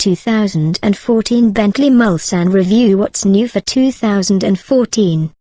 2014 Bentley Mulsanne Review. What's new for 2014?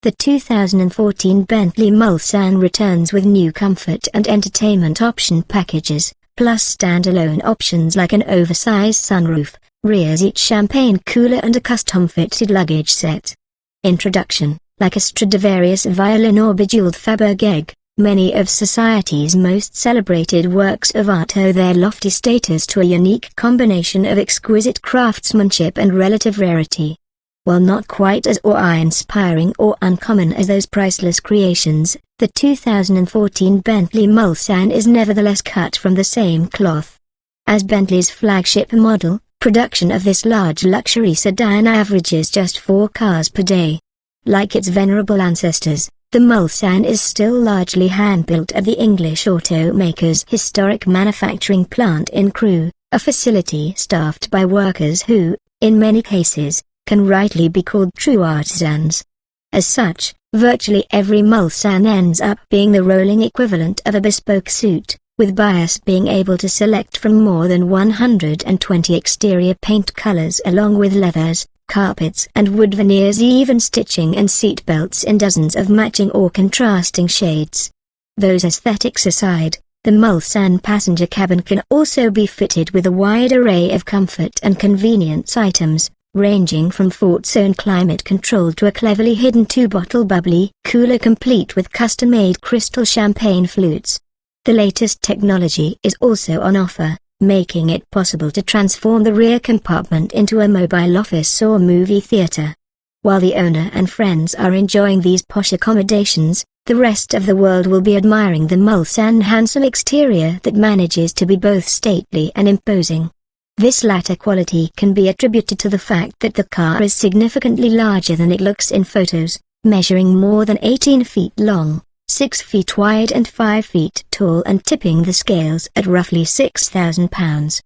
The 2014 Bentley Mulsanne returns with new comfort and entertainment option packages, plus standalone options like an oversize sunroof, rear seat champagne cooler and a custom-fitted luggage set. Introduction: like a Stradivarius violin or bejeweled Fabergé egg, many of society's most celebrated works of art owe their lofty status to a unique combination of exquisite craftsmanship and relative rarity. While not quite as awe-inspiring or uncommon as those priceless creations, the 2014 Bentley Mulsanne is nevertheless cut from the same cloth. As Bentley's flagship model, production of this large luxury sedan averages just 4 cars per day. Like its venerable ancestors, the Mulsanne is still largely hand-built at the English automaker's historic manufacturing plant in Crewe, a facility staffed by workers who, in many cases, can rightly be called true artisans. As such, virtually every Mulsanne ends up being the rolling equivalent of a bespoke suit, with buyers being able to select from more than 120 exterior paint colors along with leathers, carpets and wood veneers, even stitching and seat belts in dozens of matching or contrasting shades. Those aesthetics aside, the Mulsanne passenger cabin can also be fitted with a wide array of comfort and convenience items, ranging from Fort's own climate control to a cleverly hidden 2-bottle bubbly cooler complete with custom-made crystal champagne flutes. The latest technology is also on offer, making it possible to transform the rear compartment into a mobile office or movie theater. While the owner and friends are enjoying these posh accommodations, the rest of the world will be admiring the Mulsanne handsome exterior that manages to be both stately and imposing. This latter quality can be attributed to the fact that the car is significantly larger than it looks in photos, measuring more than 18 feet long, 6 feet wide and 5 feet tall, and tipping the scales at roughly 6,000 pounds.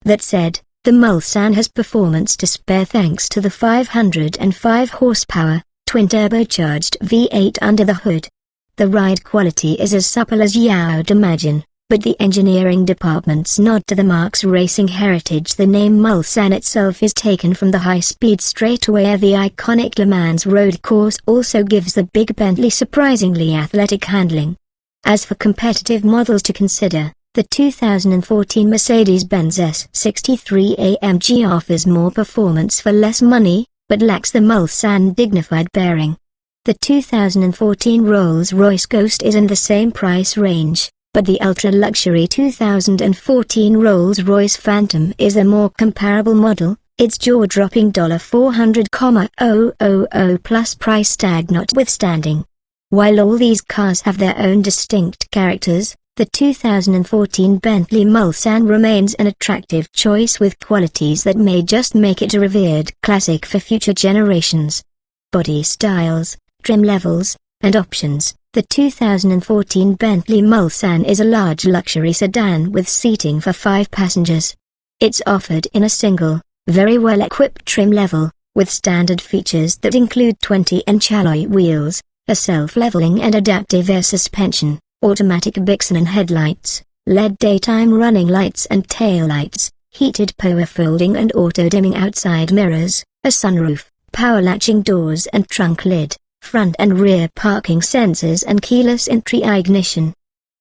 That said, the Mulsanne has performance to spare thanks to the 505 horsepower, twin-turbocharged V8 under the hood. The ride quality is as supple as you'd imagine, but the engineering department's nod to the marque's racing heritage. The name Mulsanne itself is taken from the high-speed straightaway of the iconic Le Mans road course, also gives the big Bentley surprisingly athletic handling. As for competitive models to consider, the 2014 Mercedes-Benz S63 AMG offers more performance for less money, but lacks the Mulsanne dignified bearing. The 2014 Rolls-Royce Ghost is in the same price range, but the ultra-luxury 2014 Rolls-Royce Phantom is a more comparable model, its jaw-dropping $400,000 plus price tag notwithstanding. While all these cars have their own distinct characters, the 2014 Bentley Mulsanne remains an attractive choice with qualities that may just make it a revered classic for future generations. Body styles, trim levels, and options. The 2014 Bentley Mulsanne is a large luxury sedan with seating for 5 passengers. It's offered in a single, very well-equipped trim level, with standard features that include 20-inch alloy wheels, a self-leveling and adaptive air suspension, automatic Bixen headlights, LED daytime running lights and taillights, heated power folding and auto-dimming outside mirrors, a sunroof, power latching doors and trunk lid, front and rear parking sensors and keyless entry ignition.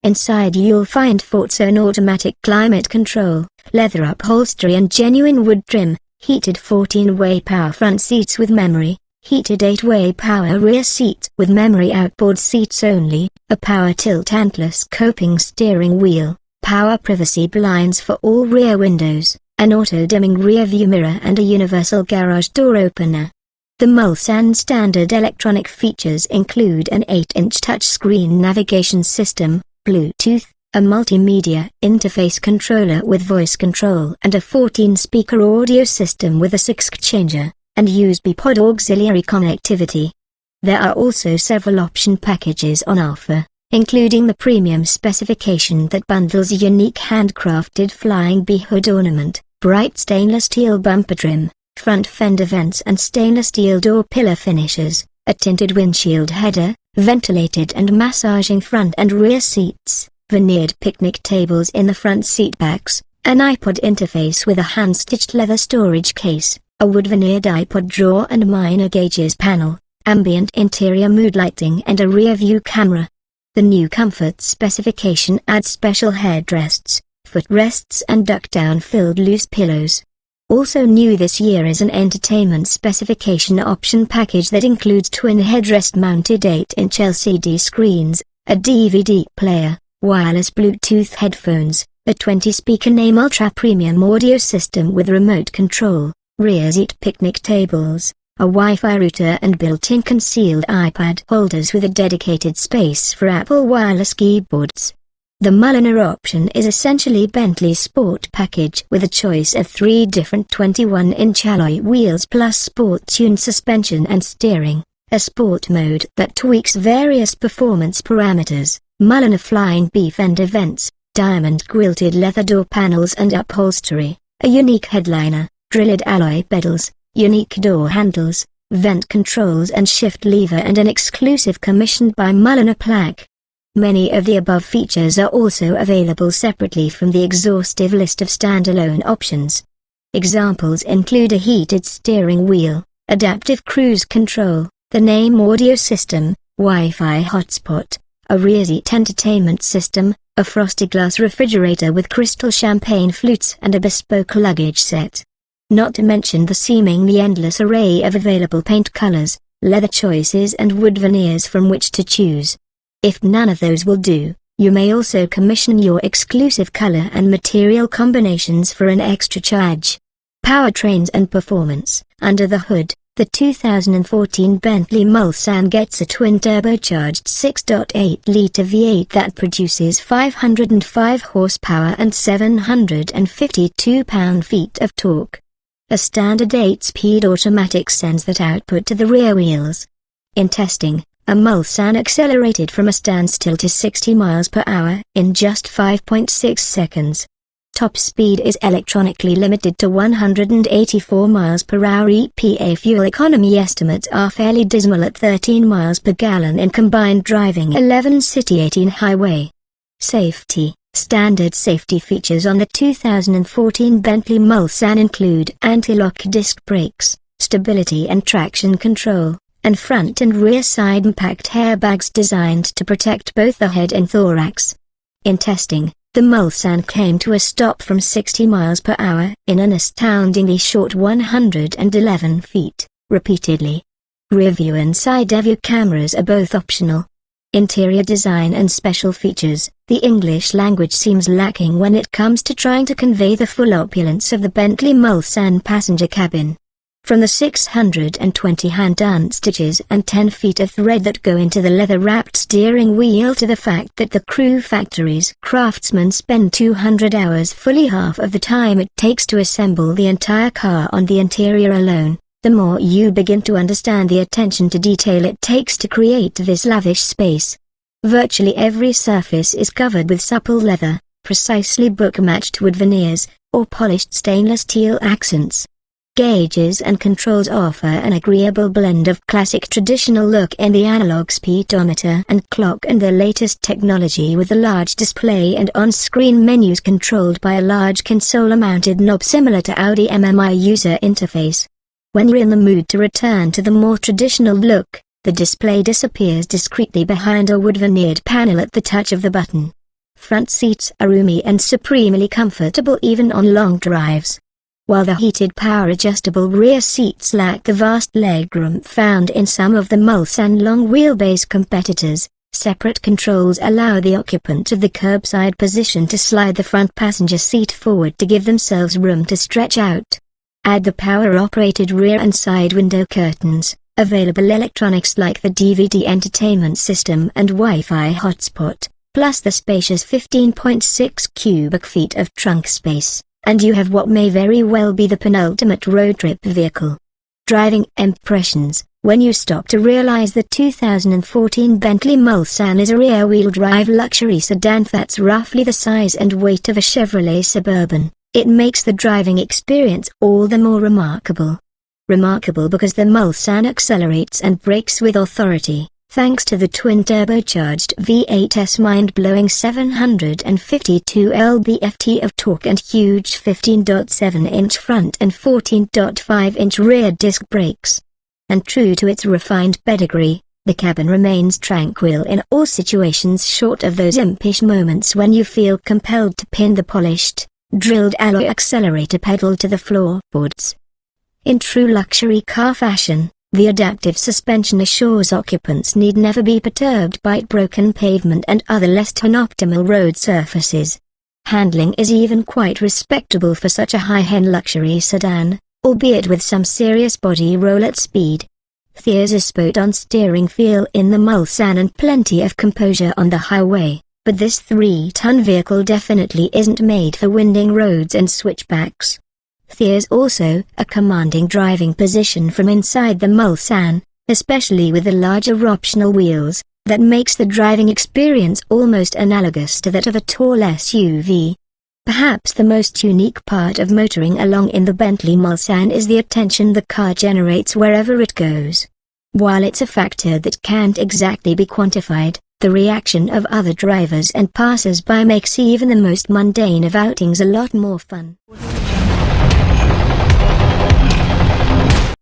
Inside you'll find Fort's own automatic climate control, leather upholstery and genuine wood trim, heated 14-way power front seats with memory, heated 8-way power rear seats with memory outboard seats only, a power tilt and telescoping steering wheel, power privacy blinds for all rear windows, an auto-dimming rear view mirror and a universal garage door opener. The Mulsanne standard electronic features include an 8-inch touchscreen navigation system, Bluetooth, a multimedia interface controller with voice control and a 14-speaker audio system with a 6-changer, and USB pod auxiliary connectivity. There are also several option packages on offer, including the premium specification that bundles a unique handcrafted flying bee hood ornament, bright stainless steel bumper trim, front fender vents and stainless steel door pillar finishes, a tinted windshield header, ventilated and massaging front and rear seats, veneered picnic tables in the front seat backs, an iPod interface with a hand-stitched leather storage case, a wood-veneered iPod drawer and minor gauges panel, ambient interior mood lighting and a rear-view camera. The new comfort specification adds special headrests, footrests and duck-down-filled loose pillows. Also new this year is an entertainment specification option package that includes twin headrest-mounted 8-inch LCD screens, a DVD player, wireless Bluetooth headphones, a 20-speaker Name Ultra Premium audio system with remote control, rear seat picnic tables, a Wi-Fi router and built-in concealed iPad holders with a dedicated space for Apple wireless keyboards. The Mulliner option is essentially Bentley's sport package with a choice of 3 different 21-inch alloy wheels plus sport-tuned suspension and steering, a sport mode that tweaks various performance parameters, Mulliner flying B-fender vents, diamond quilted leather door panels and upholstery, a unique headliner, drilled alloy pedals, unique door handles, vent controls and shift lever and an exclusive commissioned by Mulliner plaque. Many of the above features are also available separately from the exhaustive list of standalone options. Examples include a heated steering wheel, adaptive cruise control, the Name audio system, Wi-Fi hotspot, a rear seat entertainment system, a frosted glass refrigerator with crystal champagne flutes and a bespoke luggage set. Not to mention the seemingly endless array of available paint colors, leather choices and wood veneers from which to choose. If none of those will do, you may also commission your exclusive color and material combinations for an extra charge. Powertrains and performance. Under the hood, the 2014 Bentley Mulsanne gets a twin-turbocharged 6.8-liter V8 that produces 505 horsepower and 752 pound-feet of torque. A standard 8-speed automatic sends that output to the rear wheels. In testing, a Mulsanne accelerated from a standstill to 60 miles per hour in just 5.6 seconds. Top speed is electronically limited to 184 miles per hour. EPA fuel economy estimates are fairly dismal at 13 miles per gallon in combined driving 11 city 18 highway. Safety. Standard safety features on the 2014 Bentley Mulsanne include anti-lock disc brakes, stability and traction control, and front and rear side impact airbags designed to protect both the head and thorax. In testing, the Mulsanne came to a stop from 60 miles per hour in an astoundingly short 111 feet, repeatedly. Rear view and side view cameras are both optional. Interior design and special features. The English language seems lacking when it comes to trying to convey the full opulence of the Bentley Mulsanne passenger cabin. From the 620 hand-done stitches and 10 feet of thread that go into the leather-wrapped steering wheel to the fact that the Crew Factory's craftsmen spend 200 hours, fully half of the time it takes to assemble the entire car, on the interior alone, the more you begin to understand the attention to detail it takes to create this lavish space. Virtually every surface is covered with supple leather, precisely book-matched wood veneers, or polished stainless steel accents. Gauges and controls offer an agreeable blend of classic traditional look in the analog speedometer and clock and the latest technology with a large display and on-screen menus controlled by a large console-mounted knob similar to Audi MMI user interface. When you're in the mood to return to the more traditional look, the display disappears discreetly behind a wood veneered panel at the touch of the button. Front seats are roomy and supremely comfortable even on long drives. While the heated power-adjustable rear seats lack the vast legroom found in some of the Mulsanne long-wheelbase competitors, separate controls allow the occupant of the curbside position to slide the front passenger seat forward to give themselves room to stretch out. Add the power-operated rear and side window curtains, available electronics like the DVD entertainment system and Wi-Fi hotspot, plus the spacious 15.6 cubic feet of trunk space, and you have what may very well be the penultimate road trip vehicle. Driving impressions. When you stop to realize the 2014 Bentley Mulsanne is a rear-wheel drive luxury sedan that's roughly the size and weight of a Chevrolet Suburban, it makes the driving experience all the more remarkable. Remarkable because the Mulsanne accelerates and brakes with authority, Thanks to the twin-turbocharged V8's mind-blowing 752 lb-ft of torque and huge 15.7-inch front and 14.5-inch rear disc brakes. And true to its refined pedigree, the cabin remains tranquil in all situations short of those impish moments when you feel compelled to pin the polished, drilled alloy accelerator pedal to the floorboards. In true luxury car fashion, the adaptive suspension assures occupants need never be perturbed by broken pavement and other less than optimal road surfaces. Handling is even quite respectable for such a high-end luxury sedan, albeit with some serious body roll at speed. There's a spot-on steering feel in the Mulsanne and plenty of composure on the highway, but this 3-ton vehicle definitely isn't made for winding roads and switchbacks. There's also a commanding driving position from inside the Mulsanne, especially with the larger optional wheels, that makes the driving experience almost analogous to that of a tall SUV. Perhaps the most unique part of motoring along in the Bentley Mulsanne is the attention the car generates wherever it goes. While it's a factor that can't exactly be quantified, the reaction of other drivers and passers-by makes even the most mundane of outings a lot more fun.